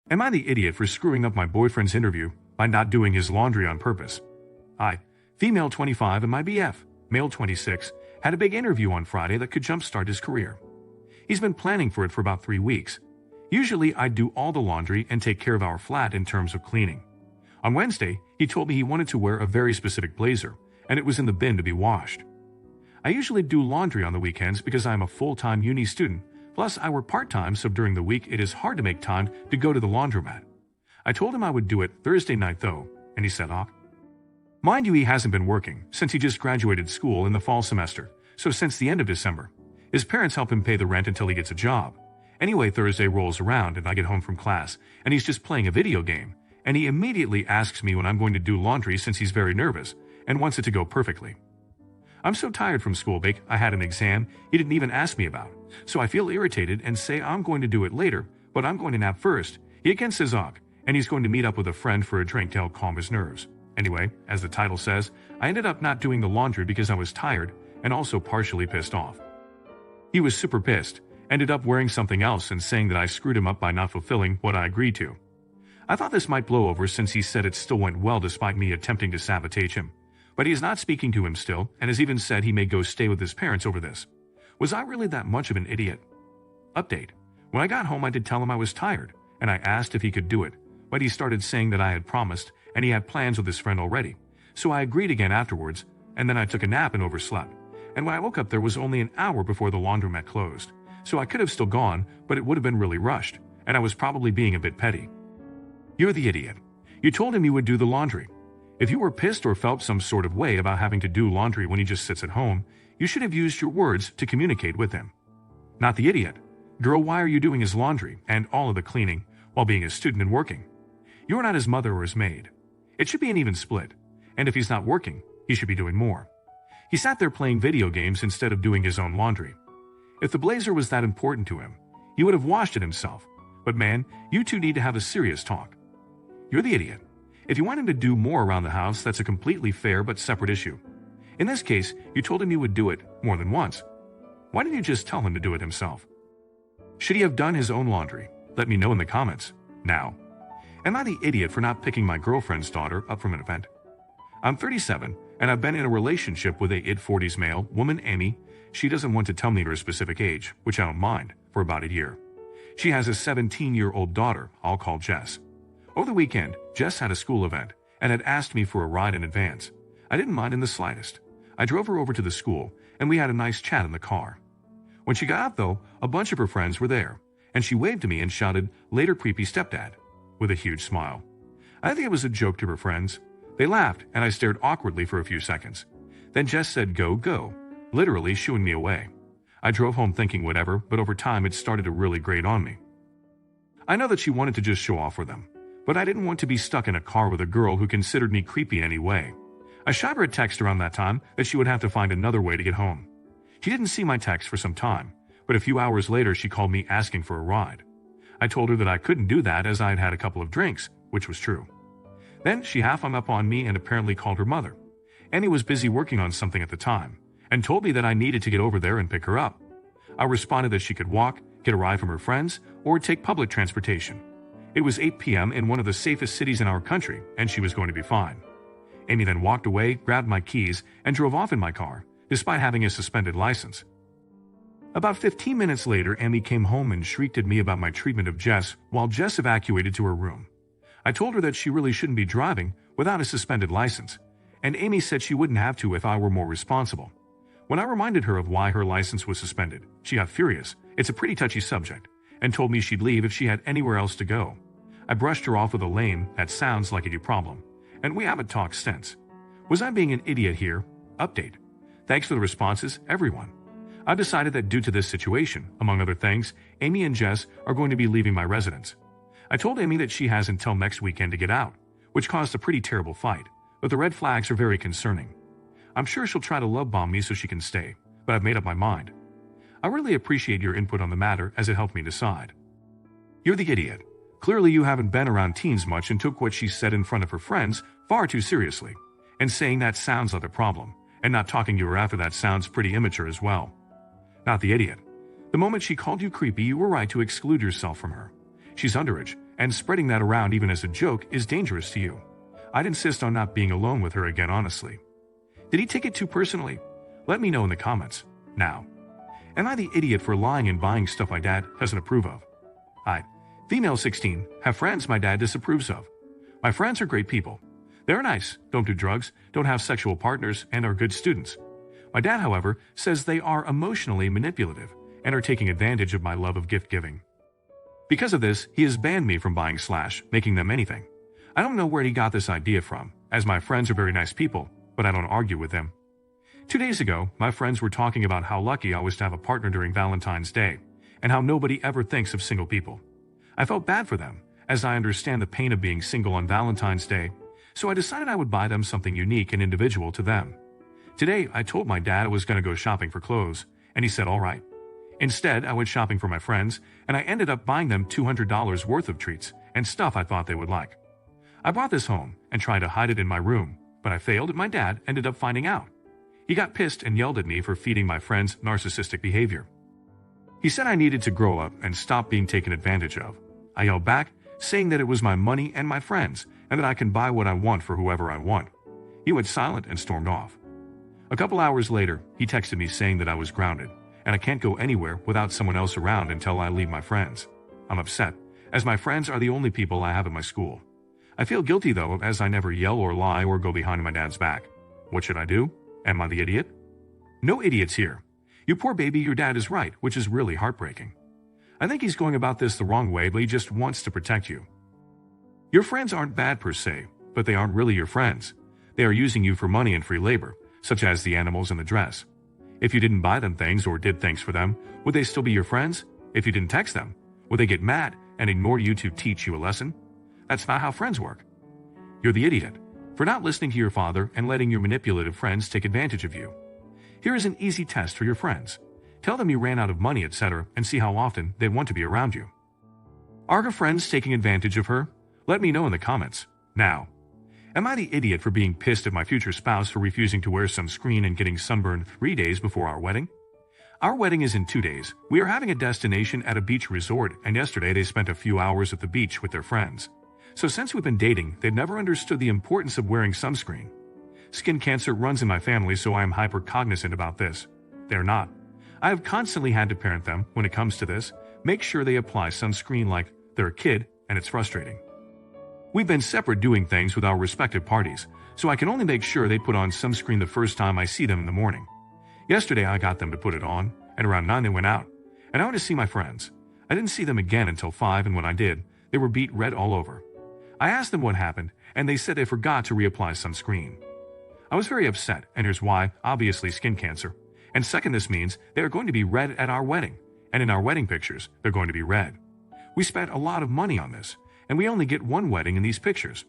Am I the idiot for screwing up my boyfriend's interview by not doing his laundry on purpose? I, female 25 and my BF, male 26, had a big interview on Friday that could jumpstart his career. He's been planning for it for about 3 weeks. Usually I do all the laundry and take care of our flat in terms of cleaning. On Wednesday, he told me he wanted to wear a very specific blazer, and it was in the bin to be washed. I usually do laundry on the weekends because I'm a full-time uni student, plus I work part-time, so during the week it is hard to make time to go to the laundromat. I told him I would do it Thursday night though, and he said off. Mind you, he hasn't been working since he just graduated school in the fall semester, so since the end of December. His parents help him pay the rent until he gets a job. Anyway, Thursday rolls around and I get home from class, and he's just playing a video game, and he immediately asks me when I'm going to do laundry since he's very nervous and wants it to go perfectly. I'm so tired from school break, I had an exam he didn't even ask me about, so I feel irritated and say I'm going to do it later, but I'm going to nap first. He again says og, and he's going to meet up with a friend for a drink to help calm his nerves. Anyway, as the title says, I ended up not doing the laundry because I was tired and also partially pissed off. He was super pissed, ended up wearing something else and saying that I screwed him up by not fulfilling what I agreed to. I thought this might blow over since he said it still went well despite me attempting to sabotage him. But he is not speaking to him still, and has even said he may go stay with his parents over this. Was I really that much of an idiot? Update. When I got home I did tell him I was tired, and I asked if he could do it, but he started saying that I had promised, and he had plans with his friend already. So I agreed again afterwards, and then I took a nap and overslept. And when I woke up there was only an hour before the laundromat closed. So I could have still gone, but it would have been really rushed, and I was probably being a bit petty. You're the idiot. You told him you would do the laundry. If you were pissed or felt some sort of way about having to do laundry when he just sits at home, you should have used your words to communicate with him. Not the idiot. Girl, why are you doing his laundry and all of the cleaning while being a student and working? You're not his mother or his maid. It should be an even split. And if he's not working, he should be doing more. He sat there playing video games instead of doing his own laundry. If the blazer was that important to him, he would have washed it himself. But man, you two need to have a serious talk. You're the idiot. If you want him to do more around the house, that's a completely fair but separate issue. In this case, you told him you would do it more than once. Why didn't you just tell him to do it himself? Should he have done his own laundry? Let me know in the comments. Now. Am I the idiot for not picking my girlfriend's daughter up from an event? I'm 37, and I've been in a relationship with a mid-40s male woman, Amy. She doesn't want to tell me her specific age, which I don't mind, for about a year. She has a 17-year-old daughter I'll call Jess. Over the weekend, Jess had a school event and had asked me for a ride in advance. I didn't mind in the slightest. I drove her over to the school, and we had a nice chat in the car. When she got out, though, a bunch of her friends were there, and she waved to me and shouted, "Later, creepy stepdad," with a huge smile. I think it was a joke to her friends. They laughed, and I stared awkwardly for a few seconds. Then Jess said, "Go, go," literally shooing me away. I drove home thinking whatever, but over time it started to really grate on me. I know that she wanted to just show off for them, but I didn't want to be stuck in a car with a girl who considered me creepy in any way. I shot her a text around that time that she would have to find another way to get home. She didn't see my text for some time, but a few hours later she called me asking for a ride. I told her that I couldn't do that as I had had a couple of drinks, which was true. Then she half hung up on me and apparently called her mother. Annie was busy working on something at the time, and told me that I needed to get over there and pick her up. I responded that she could walk, get a ride from her friends, or take public transportation. It was 8 p.m. in one of the safest cities in our country, and she was going to be fine. Amy then walked away, grabbed my keys, and drove off in my car, despite having a suspended license. About 15 minutes later, Amy came home and shrieked at me about my treatment of Jess while Jess evacuated to her room. I told her that she really shouldn't be driving without a suspended license, and Amy said she wouldn't have to if I were more responsible. When I reminded her of why her license was suspended, she got furious. It's a pretty touchy subject, and told me she'd leave if she had anywhere else to go. I brushed her off with a lame, "That sounds like a you problem," and we haven't talked since. Was I being an idiot here? Update. Thanks for the responses, everyone. I've decided that due to this situation, among other things, Amy and Jess are going to be leaving my residence. I told Amy that she has until next weekend to get out, which caused a pretty terrible fight, but the red flags are very concerning. I'm sure she'll try to love bomb me so she can stay, but I've made up my mind. I really appreciate your input on the matter as it helped me decide. You're the idiot. Clearly you haven't been around teens much and took what she said in front of her friends far too seriously. And saying that sounds like a problem, and not talking to her after that sounds pretty immature as well. Not the idiot. The moment she called you creepy, you were right to exclude yourself from her. She's underage, and spreading that around even as a joke is dangerous to you. I'd insist on not being alone with her again, honestly. Did he take it too personally? Let me know in the comments. Now, am I the idiot for lying and buying stuff my dad doesn't approve of? I, female 16, have friends my dad disapproves of. My friends are great people. They're nice, don't do drugs, don't have sexual partners, and are good students. My dad, however, says they are emotionally manipulative and are taking advantage of my love of gift giving. Because of this, he has banned me from buying / making them anything. I don't know where he got this idea from, as my friends are very nice people, but I don't argue with them. 2 days ago, my friends were talking about how lucky I was to have a partner during Valentine's Day, and how nobody ever thinks of single people. I felt bad for them, as I understand the pain of being single on Valentine's Day, so I decided I would buy them something unique and individual to them. Today, I told my dad I was going to go shopping for clothes, and he said all right. Instead, I went shopping for my friends, and I ended up buying them $200 worth of treats and stuff I thought they would like. I brought this home and tried to hide it in my room, but I failed and my dad ended up finding out. He got pissed and yelled at me for feeding my friends narcissistic behavior. He said I needed to grow up and stop being taken advantage of. I yelled back, saying that it was my money and my friends, and that I can buy what I want for whoever I want. He went silent and stormed off. A couple hours later, he texted me saying that I was grounded, and I can't go anywhere without someone else around until I leave my friends. I'm upset, as my friends are the only people I have at my school. I feel guilty though, as I never yell or lie or go behind my dad's back. What should I do? Am I the idiot? No idiots here. You poor baby, your dad is right, which is really heartbreaking. I think he's going about this the wrong way, but he just wants to protect you. Your friends aren't bad per se, but they aren't really your friends. They are using you for money and free labor, such as the animals and the dress. If you didn't buy them things or did things for them, would they still be your friends? If you didn't text them, would they get mad and ignore you to teach you a lesson? That's not how friends work. You're the idiot for not listening to your father and letting your manipulative friends take advantage of you. Here is an easy test for your friends. Tell them you ran out of money, etc., and see how often they want to be around you. Are her friends taking advantage of her? Let me know in the comments. Now, am I the idiot for being pissed at my future spouse for refusing to wear sunscreen and getting sunburned 3 days before our wedding? Our wedding is in 2 days. We are having a destination at a beach resort, and yesterday they spent a few hours at the beach with their friends. So since we've been dating, they've never understood the importance of wearing sunscreen. Skin cancer runs in my family, so I am hyper-cognizant about this. They're not. I have constantly had to parent them when it comes to this, make sure they apply sunscreen like they're a kid, and it's frustrating. We've been separate doing things with our respective parties, so I can only make sure they put on sunscreen the first time I see them in the morning. Yesterday I got them to put it on, and around 9 they went out, and I went to see my friends. I didn't see them again until 5, and when I did, they were beet red all over. I asked them what happened, and they said they forgot to reapply sunscreen. I was very upset, and here's why: obviously skin cancer. And second, this means they are going to be red at our wedding, and in our wedding pictures, they're going to be red. We spent a lot of money on this, and we only get one wedding in these pictures.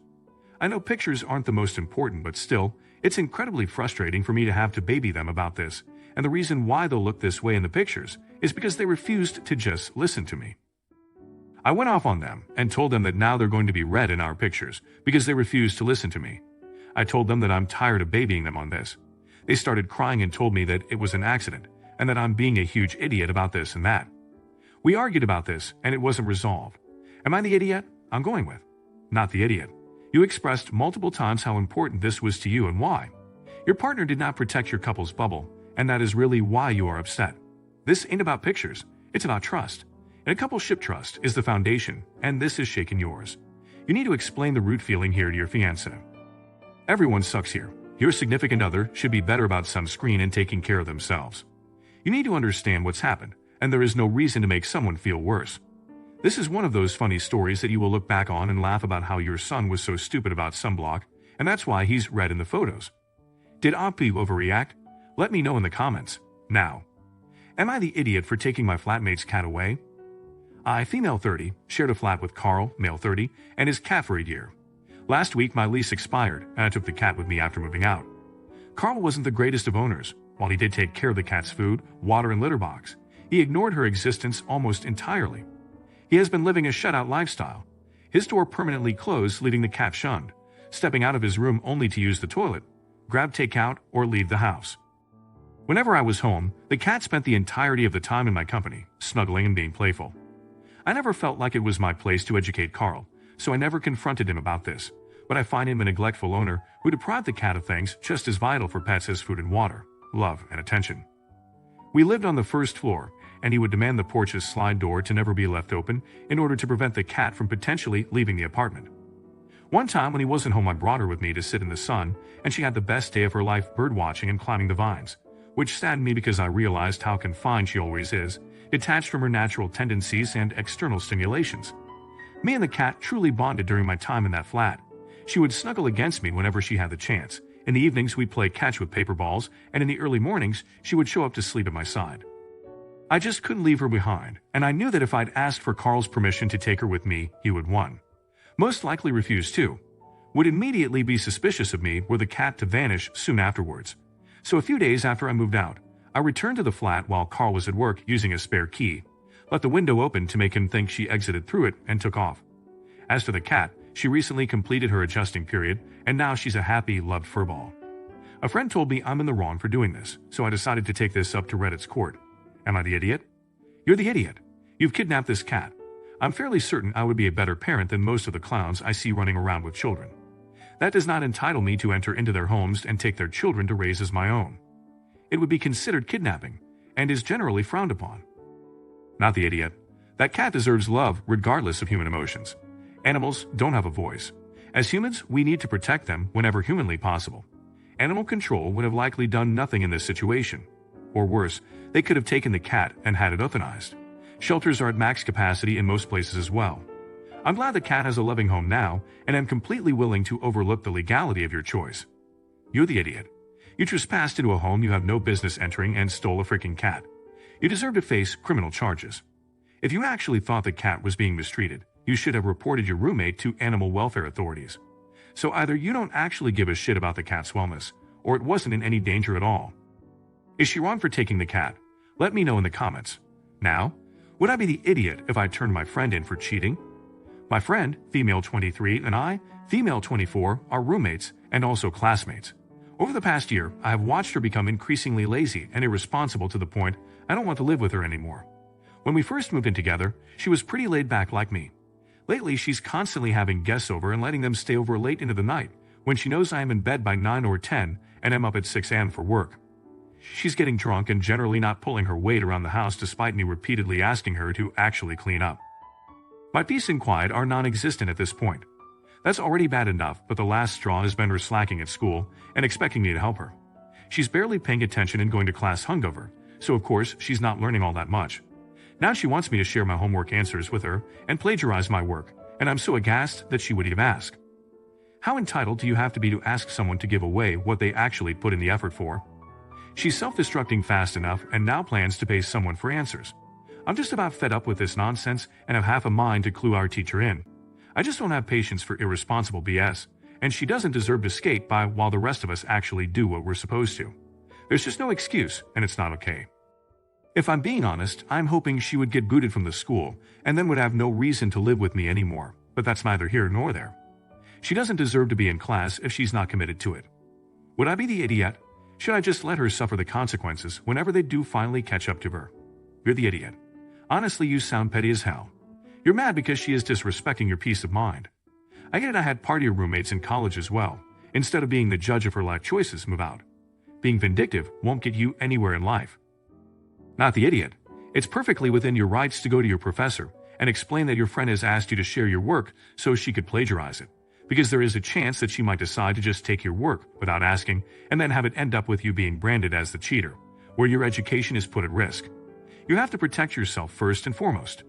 I know pictures aren't the most important, but still, it's incredibly frustrating for me to have to baby them about this, and the reason why they'll look this way in the pictures is because they refused to just listen to me. I went off on them and told them that now they're going to be red in our pictures because they refused to listen to me. I told them that I'm tired of babying them on this. They started crying and told me that it was an accident and that I'm being a huge idiot about this and that. We argued about this and it wasn't resolved. Am I the idiot? I'm going with not the idiot. You expressed multiple times how important this was to you and why. Your partner did not protect your couple's bubble, and that is really why you are upset. This ain't about pictures, it's about trust. And a couple's trust is the foundation, and this is shaking yours. You need to explain the root feeling here to your fiancé. Everyone sucks here. Your significant other should be better about sunscreen and taking care of themselves. You need to understand what's happened, and there is no reason to make someone feel worse. This is one of those funny stories that you will look back on and laugh about how your son was so stupid about sunblock, and that's why he's red in the photos. Did Apu overreact? Let me know in the comments. Now, am I the idiot for taking my flatmate's cat away? I, female 30, shared a flat with Carl, male 30, and his cat for a year. Last week, my lease expired, and I took the cat with me after moving out. Carl wasn't the greatest of owners. While he did take care of the cat's food, water, and litter box, he ignored her existence almost entirely. He has been living a shutout lifestyle. His door permanently closed, leaving the cat shunned, stepping out of his room only to use the toilet, grab takeout, or leave the house. Whenever I was home, the cat spent the entirety of the time in my company, snuggling and being playful. I never felt like it was my place to educate Carl, so I never confronted him about this, but I find him a neglectful owner who deprived the cat of things just as vital for pets as food and water, love and attention. We lived on the first floor, and he would demand the porch's slide door to never be left open in order to prevent the cat from potentially leaving the apartment. One time when he wasn't home, I brought her with me to sit in the sun, and she had the best day of her life birdwatching and climbing the vines, which saddened me because I realized how confined she always is, detached from her natural tendencies and external stimulations. Me and the cat truly bonded during my time in that flat. She would snuggle against me whenever she had the chance. In the evenings, we'd play catch with paper balls, and in the early mornings, she would show up to sleep at my side. I just couldn't leave her behind, and I knew that if I'd asked for Carl's permission to take her with me, he would, one, most likely refuse to, would immediately be suspicious of me were the cat to vanish soon afterwards. So a few days after I moved out, I returned to the flat while Carl was at work using a spare key, left the window open to make him think she exited through it, and took off. As for the cat, she recently completed her adjusting period, and now she's a happy, loved furball. A friend told me I'm in the wrong for doing this, so I decided to take this up to Reddit's court. Am I the idiot? You're the idiot. You've kidnapped this cat. I'm fairly certain I would be a better parent than most of the clowns I see running around with children. That does not entitle me to enter into their homes and take their children to raise as my own. It would be considered kidnapping, and is generally frowned upon. Not the idiot. That cat deserves love regardless of human emotions. Animals don't have a voice. As humans, we need to protect them whenever humanly possible. Animal control would have likely done nothing in this situation. Or worse, they could have taken the cat and had it euthanized. Shelters are at max capacity in most places as well. I'm glad the cat has a loving home now, and am completely willing to overlook the legality of your choice. You're the idiot. You trespassed into a home you have no business entering and stole a freaking cat. You deserve to face criminal charges. If you actually thought the cat was being mistreated, you should have reported your roommate to animal welfare authorities. So either you don't actually give a shit about the cat's wellness, or it wasn't in any danger at all. Is she wrong for taking the cat? Let me know in the comments. Now, would I be the idiot if I turned my friend in for cheating? My friend, female 23, and I, female 24, are roommates and also classmates. Over the past year, I have watched her become increasingly lazy and irresponsible to the point I don't want to live with her anymore. When we first moved in together, she was pretty laid back like me. Lately, she's constantly having guests over and letting them stay over late into the night when she knows I am in bed by 9 or 10 and am up at 6 a.m. for work. She's getting drunk and generally not pulling her weight around the house despite me repeatedly asking her to actually clean up. My peace and quiet are non-existent at this point. That's already bad enough, but the last straw has been her slacking at school and expecting me to help her. She's barely paying attention and going to class hungover, so of course she's not learning all that much. Now she wants me to share my homework answers with her and plagiarize my work, and I'm so aghast that she would even ask. How entitled do you have to be to ask someone to give away what they actually put in the effort for? She's self-destructing fast enough and now plans to pay someone for answers. I'm just about fed up with this nonsense and have half a mind to clue our teacher in. I just don't have patience for irresponsible BS, and she doesn't deserve to skate by while the rest of us actually do what we're supposed to. There's just no excuse, and it's not okay. If I'm being honest, I'm hoping she would get booted from the school and then would have no reason to live with me anymore, but that's neither here nor there. She doesn't deserve to be in class if she's not committed to it. Would I be the idiot? Should I just let her suffer the consequences whenever they do finally catch up to her? You're the idiot. Honestly, you sound petty as hell. You're mad because she is disrespecting your peace of mind. I get it, I had partier roommates in college as well. Instead of being the judge of her life choices, move out. Being vindictive won't get you anywhere in life. Not the idiot. It's perfectly within your rights to go to your professor and explain that your friend has asked you to share your work so she could plagiarize it, because there is a chance that she might decide to just take your work without asking and then have it end up with you being branded as the cheater, where your education is put at risk. You have to protect yourself first and foremost.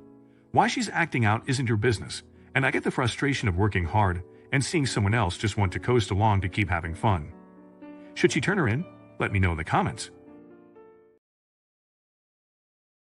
Why she's acting out isn't your business, and I get the frustration of working hard and seeing someone else just want to coast along to keep having fun. Should she turn her in? Let me know in the comments.